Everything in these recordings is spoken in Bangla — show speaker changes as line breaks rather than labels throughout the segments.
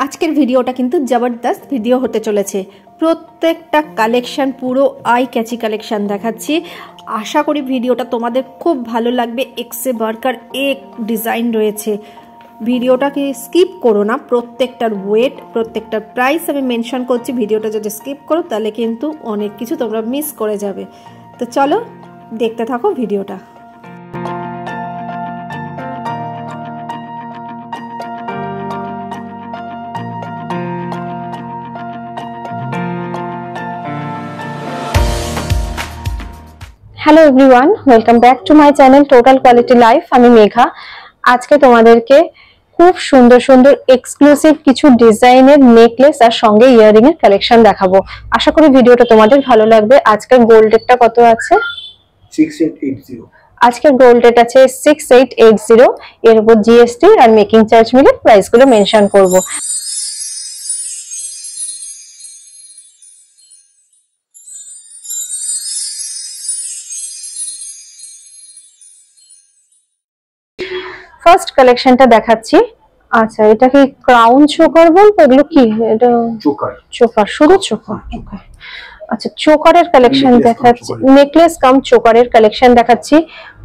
আজকের ভিডিওটা কিন্তু জবরদস্ত ভিডিও হতে চলেছে। প্রত্যেকটা কালেকশন পুরো আই ক্যাচি কালেকশন দেখাচ্ছি। আশা করি ভিডিওটা তোমাদের খুব ভালো লাগবে। এক্সে বার্কার এক ডিজাইন রয়েছে, ভিডিওটাকে স্কিপ করো না। প্রত্যেকটার ওয়েট, প্রত্যেকটার প্রাইস আমি মেনশন করছি। ভিডিওটা যদি স্কিপ করো তাহলে কিন্তু অনেক কিছু তোমরা মিস করে যাবে। তো চলো দেখতে থাকো ভিডিওটা। Hello everyone, welcome back to my channel total quality life. আমি মেঘা। আজকে তোমাদেরকে খুব সুন্দর সুন্দর এক্সক্লুসিভ কিছু ডিজাইনের নেকলেস আর সঙ্গে ইয়াররিং এর কালেকশন দেখাবো। আশা করি ভিডিওটা তোমাদের ভালো লাগবে। আজকের গোল্ড রেটটা কত আছে?
6880।
আজকের গোল্ড রেট আছে 6880। এর উপর জিএসটি আর মেকিং চার্জ মিলে প্রাইসগুলো মেনশন করব। ফার্স্ট কালেকশনটা দেখাচ্ছি। আচ্ছা, এটা কি ক্রাউন চোকার বলবো? এগুলো কি? এটা
চোকার,
চোকার, শুধু চোকার। ওকে, আচ্ছা, চোকারের কালেকশন দেখাচ্ছি, নেকলেস কাম চোকারের কালেকশন দেখাচ্ছি।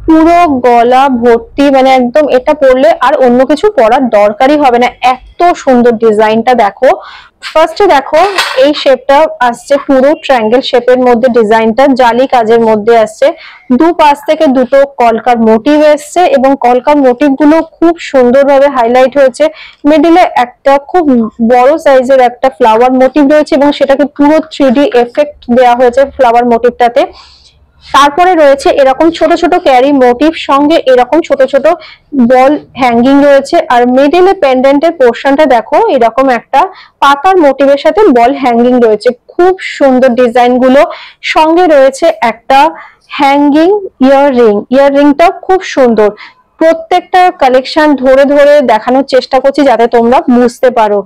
পুরো গলা ভর্তি, মানে একদম এটা পরলে আর অন্য কিছু পরার দরকারই হবে না, এত সুন্দর ডিজাইনটা দেখো। ফার্স্টে দেখো এই শেপটা আসছে পুরো ট্রায়াঙ্গেল শেপের মধ্যে, ডিজাইনটা জালি কাজের মধ্যে আসছে। দু পাশ থেকে দুটো কলকার মোটিভ এসছে এবং কলকার মোটিভ গুলো খুব সুন্দরভাবে হাইলাইট হয়েছে। মিডিলে একটা খুব বড় সাইজের একটা ফ্লাওয়ার মোটিভ রয়েছে এবং সেটাকে পুরো 3D এফেক্ট দেওয়া হয়েছে ফ্লাওয়ার মোটিভটাতে। তারপরে রয়েছে এরকম ছোট ছোট ক্যারি মোটিভ, সঙ্গে এরকম ছোট ছোট বল হ্যাঙ্গিং রয়েছে। আর মিডিলে পেন্ডেন্টের পোর্শনটা দেখো, এরকম একটা পাতার মোটিভের সাথে বল হ্যাঙ্গিং রয়েছে। খুব সুন্দর ডিজাইন গুলো। সঙ্গে রয়েছে একটা হ্যাঙ্গিং ইয়াররিং, ইয়াররিংটা খুব সুন্দর। প্রত্যেকটা কালেকশন ধরে ধরে দেখানোর চেষ্টা করছি যাতে তোমরা বুঝতে পারো।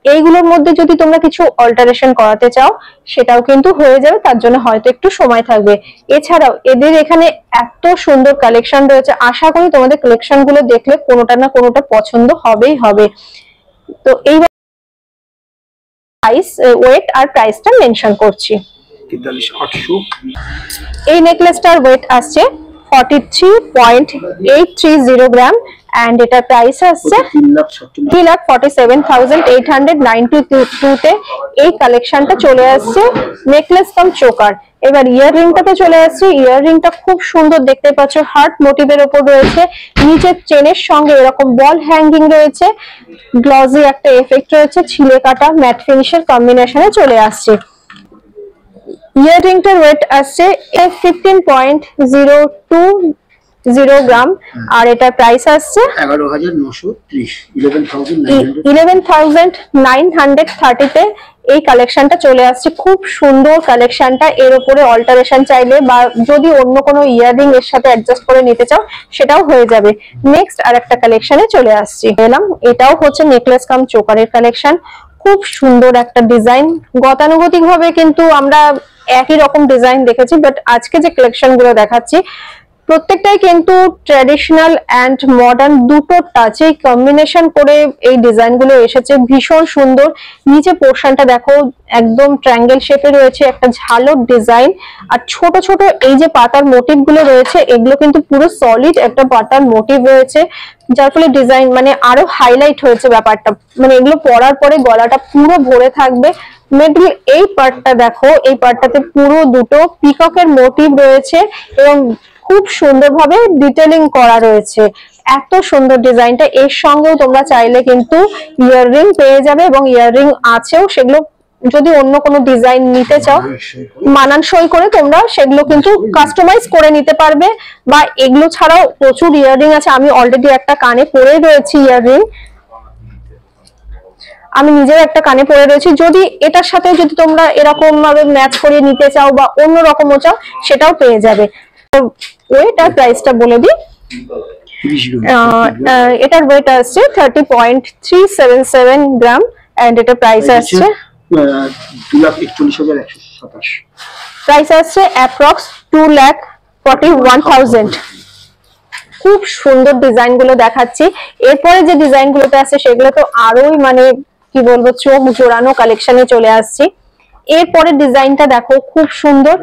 এইগুলোর মধ্যে যদি তোমরা কিছু অল্টারেশন করাতে চাও সেটাও কিন্তু হয়ে যাবে, তার জন্য হয়তো একটু সময় থাকবে। এছাড়াও এদের এখানে এত সুন্দর কালেকশন রয়েছে, আশা করি তোমাদের কালেকশন গুলো দেখলে কোনোটা না কোনোটা পছন্দ হবেই হবে। তো এই প্রাইস, ওয়েট আর প্রাইসটা মেনশন করছি।
43800।
এই নেকলেসটার ওয়েট আসছে 43.830 গ্রাম and এটার প্রাইস আসছে 3,47,892 তে। এই কালেকশনটা চলে আসছে নেকলেস কাম চোকার। এবার ইয়াররিংটাতে চলে আসছে। ইয়াররিংটা খুব সুন্দর দেখতে পাচ্ছ, হার্ট মোটিভের উপর রয়েছে। নিচের চেনের সঙ্গে এরকম বল হ্যাঙ্গিং রয়েছে, গ্লসি একটা এফেক্ট রয়েছে, ছিলে কাটা ম্যাট ফিনিশের কম্বিনেশনে চলে আসছে। ইয়াররিংটার ওয়েট আসছে 15.020 গ্রাম আর এটার প্রাইস আসছে 11,930 তে। এই কালেকশনটা চলে আসছে, খুব সুন্দর কালেকশনটা। এর উপরে অল্টারেশন চাইলে বা যদি অন্য কোনো ইয়াররিং এর সাথে অ্যাডজাস্ট করে নিতে চাও সেটাও হয়ে যাবে। নেক্সট আর একটা কালেকশনে চলে আসছি। এটাও হচ্ছে নেকলেস কাম চোকারের কালেকশন। খুব সুন্দর একটা ডিজাইন। গতানুগতিক ভাবে কিন্তু আমরা একই রকম ডিজাইন দেখেছি, বাট আজকে যে কালেকশন গুলো দেখাচ্ছি প্রত্যেকটাই কিন্তু ট্র্যাডিশনাল এন্ড মডার্ন দুটো টাচে কম্বিনেশন করে এই ডিজাইন গুলো এসেছে। ভীষণ সুন্দর। নিচে পোর্শনটা দেখো, একদম ট্রায়াঙ্গেল শেপে রয়েছে একটা ঝালক ডিজাইন। আর ছোট ছোট এই যে পাতার মোটিভ গুলো রয়েছে, এগুলো কিন্তু পুরো সলিড একটা পাতার মোটিভ রয়েছে, যার ফলে ডিজাইন মানে আরো হাইলাইট হয়েছে ব্যাপারটা। মানে এগুলো পরার পরে গলাটা পুরো ভরে থাকবে। মিডল এই পার্টটা দেখো, এই পার্টটাতে পুরো দুটো পিককের মোটিভ রয়েছে এবং খুব সুন্দরভাবে ডিটেইলিং করা রয়েছে। এত সুন্দর ডিজাইনটা। এর সঙ্গেও তোমরা চাইলে কিন্তু ইয়াররিং পেয়ে যাবে এবং ইয়াররিং আছেও, সেগুলো যদি অন্য কোনো ডিজাইন নিতে চাও মানানসই করে তোমরা সেগুলো কিন্তু কাস্টমাইজ করে নিতে পারবে। বা এগুলো ছাড়াও প্রচুর ইয়াররিং আছে। আমি অলরেডি একটা কানে পরে রয়েছি ইয়াররিং, আমি নিজের একটা কানে পরে রয়েছি। যদি এটার সাথে যদি তোমরা এরকম ভাবে ম্যাচ করে নিতে চাও বা অন্য রকমও চাও সেটাও পেয়ে যাবে। ওয়েট আর প্রাইসটা বলে দিই। এটার ওয়েট আসছে 30.377 গ্রাম এন্ড এটার প্রাইস আসছে
2,41,127।
প্রাইস আসছে অ্যাপ্রক্স 2,41,000। খুব সুন্দর ডিজাইন গুলো দেখাচ্ছি। এরপরে যে ডিজাইন গুলোতে আছে সেগুলো তো আরোই মানে কি বলবো, চোখ জোড়ানো কালেকশনে চলে আসছি। এরপরে ডিজাইনটা দেখো, খুব সুন্দর,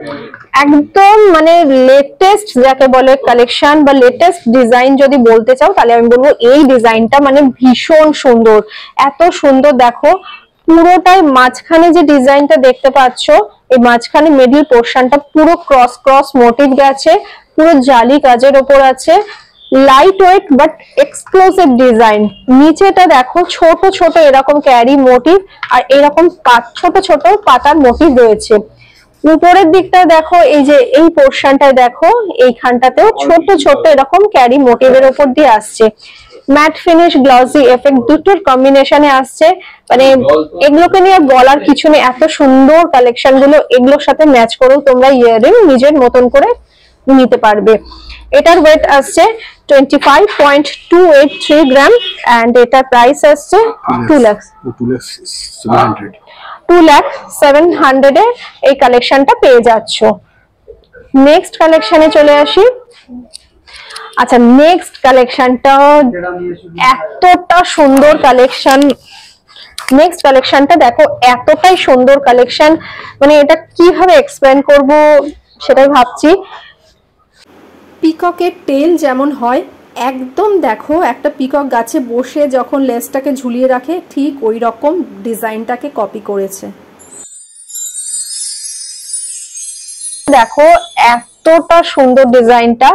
একদম মানে লেটেস্ট যাকে বলে কালেকশন বা লেটেস্ট ডিজাইন যদি বলতে চাও তাহলে আমি বলবো এই ডিজাইনটা মানে ভীষণ সুন্দর, এত সুন্দর। দেখো পুরোটাই মাঝখানে যে ডিজাইনটা দেখতে পাচ্ছ, এই মাঝখানে মিডল পোর্শনটা পুরো ক্রস ক্রস মোটিভ গেছে, পুরো জালি কাজের ওপর আছে, light weight but exclusive design. নিচেটা দেখো ছোট ছোট এরকম ক্যারি মোটিভ আর এরকম ছোট ছোট পাতার মোটিভ রয়েছে। উপরের দিকটা দেখো, এই যে এই পোর্শনটায় দেখো, এইখানটাতেও ছোট ছোট এরকম ক্যারি মোটিভের উপর দিয়ে আসছে। ম্যাট ফিনিশ গ্লসি এফেক্ট দুটোর কম্বিনেশনে আসছে, মানে এগুলোকে নিয়ে বলার কিছু নেই, এত সুন্দর কালেকশন গুলো। এগুলোর সাথে ম্যাচ করেও তোমরা ইয়াররিং নিজের মতন করে নিতে পারবে। এটার ওয়েট আসছে 25.283 গ্রাম এন্ড এটার প্রাইস আসছে 2,07,000 এ এই কালেকশনটা পেয়ে যাচ্ছ। নেক্সট কালেকশনে চলে আসি। আচ্ছা, নেক্সট কালেকশনটা এতটা সুন্দর কালেকশন, নেক্সট কালেকশনটা দেখো এতটাই সুন্দর কালেকশন, মানে এটা কিভাবে এক্সপ্লেন করব সেটাই ভাবছি।
পিককের টেল যেমন হয় একদম দেখো, একটা পিকক গাছে বসে যখন লেজটাকে ঝুলিয়ে রাখে ঠিক ওই রকম ডিজাইনটাকে কপি করেছে।
দেখো এতটা সুন্দর ডিজাইনটা,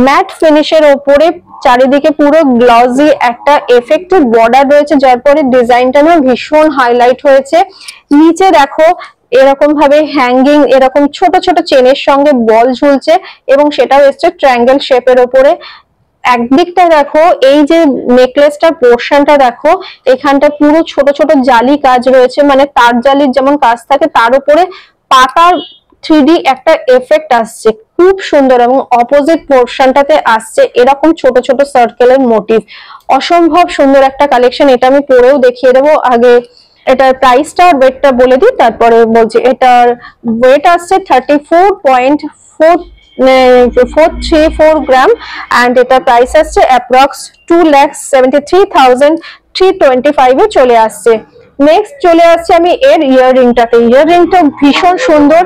ম্যাট ফিনিশের ওপরে চারিদিকে পুরো গ্লসি একটা এফেক্টেড বর্ডার রয়েছে, যার পরে ডিজাইনটা না ভীষণ হাইলাইট হয়েছে। নিচে দেখো এরকম ভাবে হ্যাঙ্গিং, এরকম ছোট ছোট চেনের সঙ্গে বল ঝুলছে এবং সেটাও এসছে ট্রায়াঙ্গেল শেপের ওপরে। একদিকটা দেখো এই যে নেকলেসটার পোর্শনটা দেখো, এখানটা পুরো ছোট ছোট জালি কাজ রয়েছে, মানে তার জালির যেমন কাজ থাকে তার উপরে পাতার 3D একটা এফেক্ট আসছে, খুব সুন্দর। এবং অপোজিট পোর্শনটাতে আসছে এরকম ছোট ছোট সার্কেলের মোটিভ, অসম্ভব সুন্দর একটা কালেকশন। এটা আমি পরেও দেখিয়ে দেবো। আগে এটার প্রাইসটা আর ওয়েটটা বলে দিই, তারপরে বলছি। এটার ওয়েট আসছে 34.434 গ্রাম এন্ড এটার প্রাইস আসছে অ্যাপ্রক্স 2,73,325 এ চলে আসছে। নেক্সট চলে আসছে আমি এর ইয়াররিংটাতে। ইয়াররিংটা ভীষণ সুন্দর,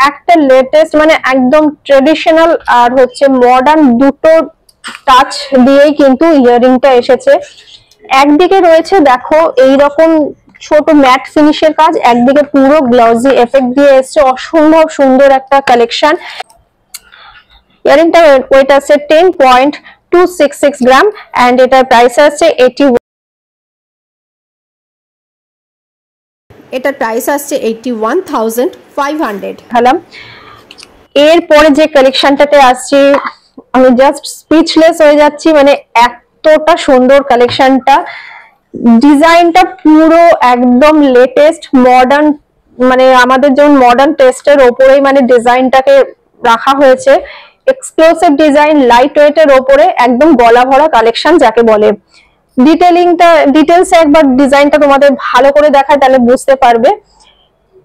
একটা লেটেস্ট মানে একদম ট্রেডিশনাল আর হচ্ছে মডার্ন দুটো টাচ দিয়েই কিন্তু ইয়াররিংটা এসেছে। একদিকে রয়েছে দেখো এইরকম ছোট ম্যাট ফিনিশের কাজ, একদিকে পুরো গ্লসি এফেক্ট দিয়ে এসছে, অসম্ভব সুন্দর একটা কালেকশন। ইয়াররিংটা ওয়েট আছে 10.266 গ্রাম এন্ড এটার প্রাইস আছে 81।
এটার প্রাইস আসছে 81,500।
হলাম। এরপরে যে কালেকশনটাতে আসছে আমি জাস্ট স্পিচলেস হয়ে যাচ্ছি, মানে এতটা সুন্দর কালেকশনটা। ডিজাইনটা পুরো একদম লেটেস্ট মডার্ন, মানে আমাদের যেমন মডার্ন টেস্টের ওপরেই মানে ডিজাইনটাকে রাখা হয়েছে। এক্সক্লুসিভ ডিজাইন, লাইট ওয়েটের ওপরে একদম গলা ভরা কালেকশন যাকে বলে। ডিটেলস একবার ডিজাইনটা তোমাদের ভালো করে দেখায় তাহলে বুঝতে পারবে।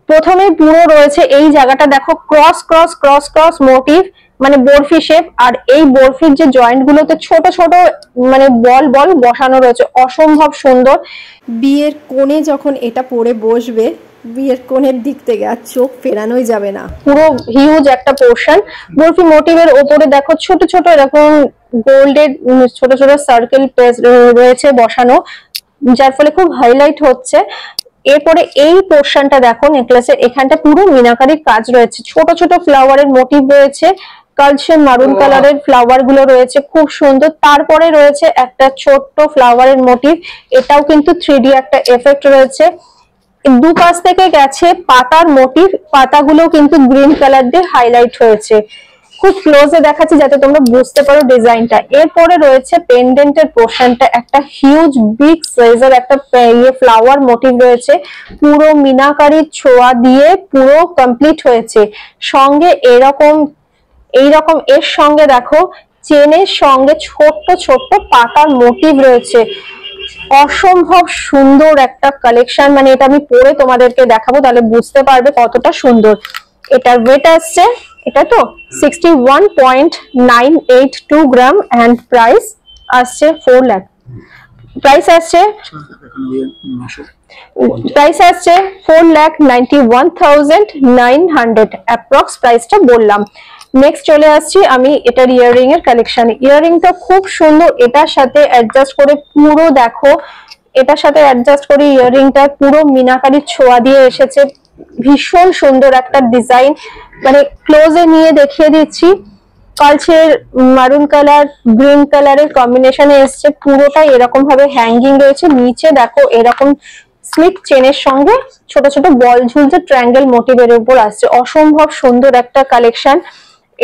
প্রথমে পুরো রয়েছে এই জায়গাটা দেখো cross cross cross cross motif, মানে বরফি শেপ, আর এই বরফির যে জয়েন্ট গুলোতে ছোট ছোট মানে বল বল বসানো রয়েছে, অসম্ভব সুন্দর।
বিয়ের কোণে যখন এটা পরে বসবে, বিয়ের কোণের দিক থেকে আর চোখ ফেরানোই যাবে না।
পুরো হিউজ একটা পোর্শন বরফি মোটিভের ওপরে দেখো ছোট ছোট এরকম গোল্ডের ছোট ছোট সার্কেল রয়েছে বসানো, যার ফলে খুব হাইলাইট হচ্ছে। এরপরে এই পোর্শনটা দেখো নেকলেসের এখানটা পুরো মিনাকারির কাজ রয়েছে, ছোট ছোট ফ্লাওয়ারের মোটিভ রয়েছে, কালচে মারুন কালারের ফ্লাওয়ার গুলো রয়েছে, খুব সুন্দর। তারপরে রয়েছে একটা ছোট্ট ফ্লাওয়ারের মোটিভ, এটাও কিন্তু 3D একটা এফেক্ট রয়েছে। দুপাশ থেকে গেছে পাতার মোটিভ, পাতাগুলো কিন্তু গ্রিন কালার দিয়ে হাইলাইট হয়েছে। খুব ক্লোজে দেখাচ্ছি যাতে তোমরা বুঝতে পারো ডিজাইনটা। এরপরে রয়েছে পেন্ডেন্টের পোর্শনটা, একটা হিউজ বিগ সাইজের একটা ফ্লাওয়ার মোটিভ রয়েছে, পুরো মিনাকারি ছোঁয়া দিয়ে পুরো কমপ্লিট হয়েছে। সঙ্গে এইরকম এর সঙ্গে দেখো চেনের সঙ্গে ছোট্ট ছোট্ট পাতার মোটিভ রয়েছে, অসম্ভব সুন্দর একটা কালেকশন। মানে এটা আমি পরে তোমাদেরকে দেখাবো তাহলে বুঝতে পারবে কতটা সুন্দর। এটার ওয়েট আসছে, এটা তো 61.982 গ্রাম এন্ড প্রাইস আসছে 4 লাখ। প্রাইস আসছে প্রাইস আসছে 4,91,900 অ্যাপ্রক্স প্রাইসটা বললাম। নেক্সট চলে আসছি আমি এটার ইয়াররিং এর কালেকশন। ইয়াররিংটা খুব সুন্দর, এটার সাথে অ্যাডজাস্ট করে পুরো দেখো, এটার সাথে অ্যাডজাস্ট করে ইয়াররিংটা পুরো মিনাকারির ছোঁয়া দিয়ে এসেছে। ভীষণ সুন্দর একটা ডিজাইন, মানে ক্লোজে নিয়ে দেখিয়ে দিচ্ছি। কালচের মারুন কালার গ্রিন কালারের কম্বিনেশনে এসছে, পুরোটাই এরকম ভাবে হ্যাঙ্গিং রয়েছে। নিচে দেখো এরকম স্লিট চেনের সঙ্গে ছোট ছোট বল ঝুলছে ট্রায়াঙ্গেল মোটিভের উপর আসছে। অসম্ভব সুন্দর একটা কালেকশন।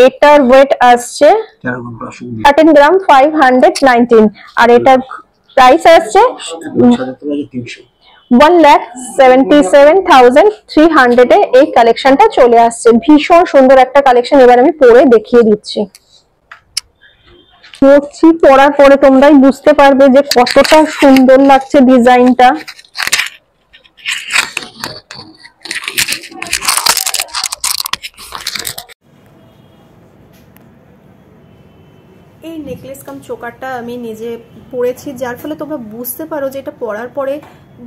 এটার ওয়েট আসছে 13 গ্রাম 519 আর এটার প্রাইস আসছে 1,77,300 এ এই কালেকশনটা চলে আসছে। ভীষণ সুন্দর একটা কালেকশন। এবার আমি পরে দেখিয়ে দিচ্ছি। পরছি, পরার পরে তোমরাই বুঝতে পারবে যে কতটা সুন্দর লাগছে ডিজাইনটা।
এই নেকলেস কাম চোকারটা আমি নিজে পরেছি, যার ফলে তোমরা বুঝতে পারো যে এটা পরার পরে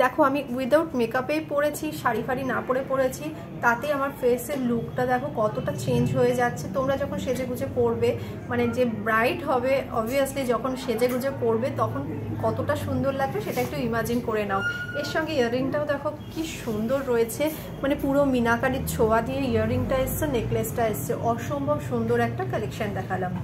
দেখো আমি উইদাউট মেকআপেই পরেছি, শাড়ি ফাড়ি না পরে পরেছি, তাতে আমার ফেসের লুকটা দেখো কতটা চেঞ্জ হয়ে যাচ্ছে। তোমরা যখন সেজে গুজে পরবে, মানে যে ব্রাইট হবে অবভিয়াসলি যখন সেজে গুজে পরবে তখন কতটা সুন্দর লাগবে সেটা একটু ইমাজিন করে নাও। এর সঙ্গে ইয়াররিংটাও দেখো কি সুন্দর রয়েছে, মানে পুরো মিনাকারির ছোঁয়া দিয়ে ইয়াররিংটা এসছে, নেকলেসটা এসছে। অসম্ভব সুন্দর একটা কালেকশন দেখালাম।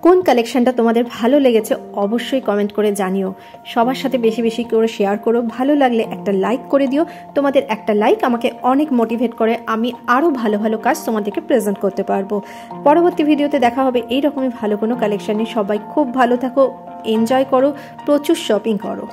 কোন কালেকশনটা তোমাদের ভালো লেগেছে অবশ্যই কমেন্ট করে জানিও। সবার সাথে বেশি বেশি করে শেয়ার করো। ভালো লাগলে একটা লাইক করে দিও। তোমাদের একটা লাইক আমাকে অনেক মোটিভেট করে, আমি আরও ভালো ভালো কাজ তোমাদেরকে প্রেজেন্ট করতে পারবো। পরবর্তী ভিডিওতে দেখা হবে এইরকমই ভালো কোনো কালেকশন নিয়ে। সবাই খুব ভালো থাকো, এনজয় করো, প্রচুর শপিং করো।